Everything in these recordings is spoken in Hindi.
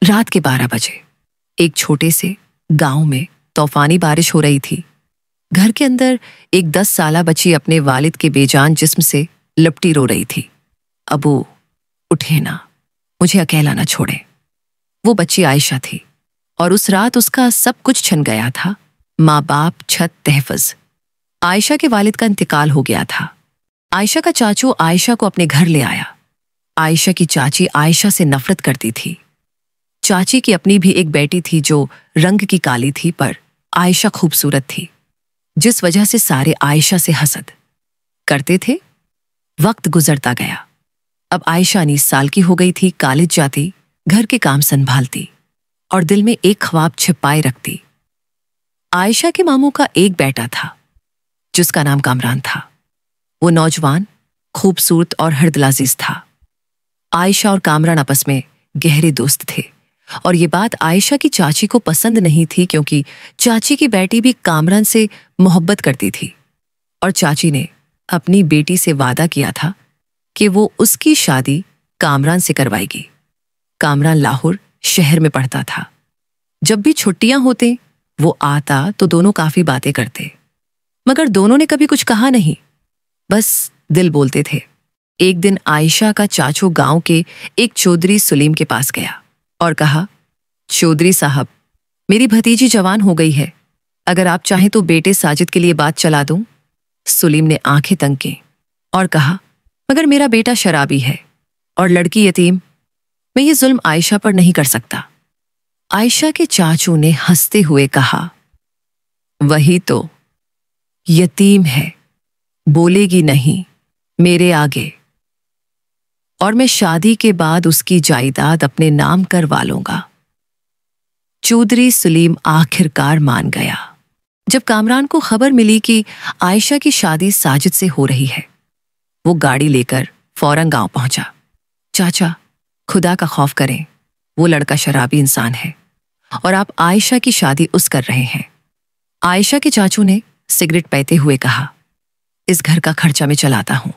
रात के 12 बजे एक छोटे से गांव में तूफानी बारिश हो रही थी। घर के अंदर एक 10 साला बच्ची अपने वालिद के बेजान जिस्म से लिपटी रो रही थी। अबू उठे ना, मुझे अकेला ना छोड़े। वो बच्ची आयशा थी और उस रात उसका सब कुछ छिन गया था। माँ बाप, छत, तहफ़्ज़। आयशा के वालिद का इंतकाल हो गया था। आयशा का चाचू आयशा को अपने घर ले आया। आयशा की चाची आयशा से नफरत करती थी। चाची की अपनी भी एक बेटी थी जो रंग की काली थी, पर आयशा खूबसूरत थी, जिस वजह से सारे आयशा से हसद करते थे। वक्त गुजरता गया। अब आयशा 19 साल की हो गई थी। कॉलेज जाती, घर के काम संभालती और दिल में एक ख्वाब छिपाए रखती। आयशा के मामू का एक बेटा था जिसका नाम कामरान था। वो नौजवान, खूबसूरत और हरदिलाज़ीज़ था। आयशा और कामरान आपस में गहरे दोस्त थे और ये बात आयशा की चाची को पसंद नहीं थी, क्योंकि चाची की बेटी भी कामरान से मोहब्बत करती थी और चाची ने अपनी बेटी से वादा किया था कि वो उसकी शादी कामरान से करवाएगी। कामरान लाहौर शहर में पढ़ता था। जब भी छुट्टियां होते वो आता तो दोनों काफी बातें करते, मगर दोनों ने कभी कुछ कहा नहीं, बस दिल बोलते थे। एक दिन आयशा का चाचू गांव के एक चौधरी सुलीम के पास गया और कहा, चौधरी साहब, मेरी भतीजी जवान हो गई है, अगर आप चाहें तो बेटे साजिद के लिए बात चला दूं। सुलीम ने आंखें तंग की और कहा, मगर मेरा बेटा शराबी है और लड़की यतीम, मैं ये जुल्म आयशा पर नहीं कर सकता। आयशा के चाचू ने हंसते हुए कहा, वही तो, यतीम है, बोलेगी नहीं मेरे आगे, और मैं शादी के बाद उसकी जायदाद अपने नाम करवा लूंगा। चौधरी सुलीम आखिरकार मान गया। जब कामरान को खबर मिली कि आयशा की शादी साजिद से हो रही है, वो गाड़ी लेकर फौरन गांव पहुंचा। चाचा, खुदा का खौफ करें, वो लड़का शराबी इंसान है और आप आयशा की शादी उस कर रहे हैं। आयशा के चाचू ने सिगरेट पीते हुए कहा, इस घर का खर्चा मैं चलाता हूं।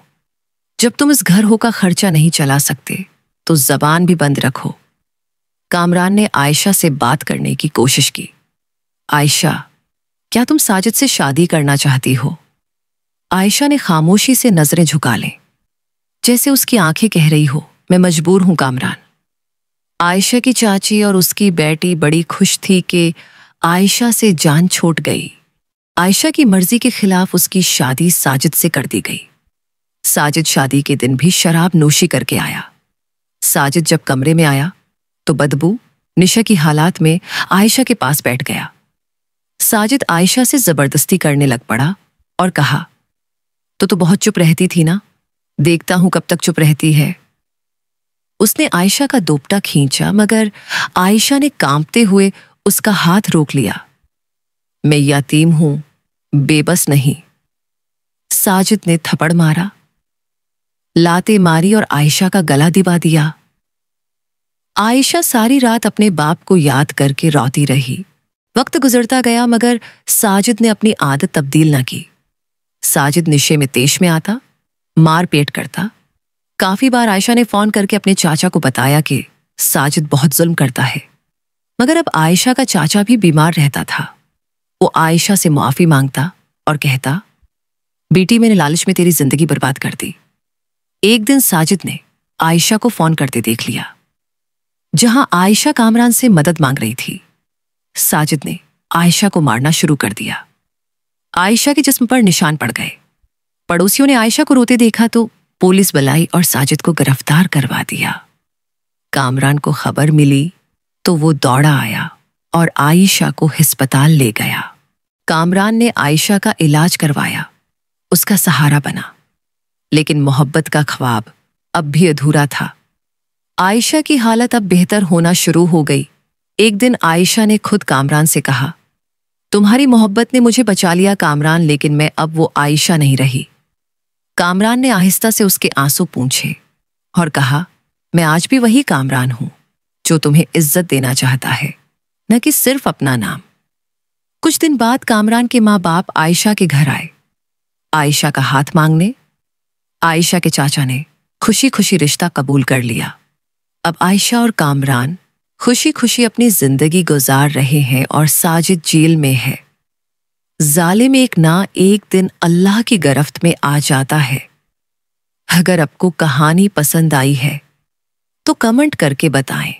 जब तुम इस घर हो का खर्चा नहीं चला सकते तो जबान भी बंद रखो। कामरान ने आयशा से बात करने की कोशिश की। आयशा, क्या तुम साजिद से शादी करना चाहती हो? आयशा ने खामोशी से नजरें झुका लें, जैसे उसकी आंखें कह रही हो, मैं मजबूर हूं कामरान। आयशा की चाची और उसकी बेटी बड़ी खुश थी कि आयशा से जान छूट गई। आयशा की मर्जी के खिलाफ उसकी शादी साजिद से कर दी गई। साजिद शादी के दिन भी शराब नोशी करके आया। साजिद जब कमरे में आया तो बदबू, निशा की हालात में आयशा के पास बैठ गया। साजिद आयशा से जबरदस्ती करने लग पड़ा और कहा, तो बहुत चुप रहती थी ना, देखता हूं कब तक चुप रहती है। उसने आयशा का दोपटा खींचा, मगर आयशा ने कांपते हुए उसका हाथ रोक लिया। मैं यतीम हूं, बेबस नहीं। साजिद ने थप्पड़ मारा, लाते मारी और आयशा का गला दबा दिया। आयशा सारी रात अपने बाप को याद करके रोती रही। वक्त गुजरता गया, मगर साजिद ने अपनी आदत तब्दील न की। साजिद नशे में तेश में आता, मार पेट करता। काफी बार आयशा ने फोन करके अपने चाचा को बताया कि साजिद बहुत जुल्म करता है, मगर अब आयशा का चाचा भी बीमार रहता था। वो आयशा से माफी मांगता और कहता, बेटी, मैंने लालच में तेरी जिंदगी बर्बाद कर दी। एक दिन साजिद ने आयशा को फोन करते देख लिया, जहां आयशा कामरान से मदद मांग रही थी। साजिद ने आयशा को मारना शुरू कर दिया। आयशा के जिस्म पर निशान पड़ गए। पड़ोसियों ने आयशा को रोते देखा तो पुलिस बुलाई और साजिद को गिरफ्तार करवा दिया। कामरान को खबर मिली तो वो दौड़ा आया और आयशा को अस्पताल ले गया। कामरान ने आयशा का इलाज करवाया, उसका सहारा बना, लेकिन मोहब्बत का ख्वाब अब भी अधूरा था। आयशा की हालत अब बेहतर होना शुरू हो गई। एक दिन आयशा ने खुद कामरान से कहा, तुम्हारी मोहब्बत ने मुझे बचा लिया कामरान, लेकिन मैं अब वो आयशा नहीं रही। कामरान ने आहिस्ता से उसके आंसू पूंछे और कहा, मैं आज भी वही कामरान हूं जो तुम्हें इज्जत देना चाहता है, न कि सिर्फ अपना नाम। कुछ दिन बाद कामरान के माँ बाप आयशा के घर आए, आयशा का हाथ मांगने। आयशा के चाचा ने खुशी खुशी रिश्ता कबूल कर लिया। अब आयशा और कामरान खुशी खुशी अपनी जिंदगी गुजार रहे हैं और साजिद जेल में है। जालिम एक ना एक दिन अल्लाह की गिरफ्त में आ जाता है। अगर आपको कहानी पसंद आई है तो कमेंट करके बताएं।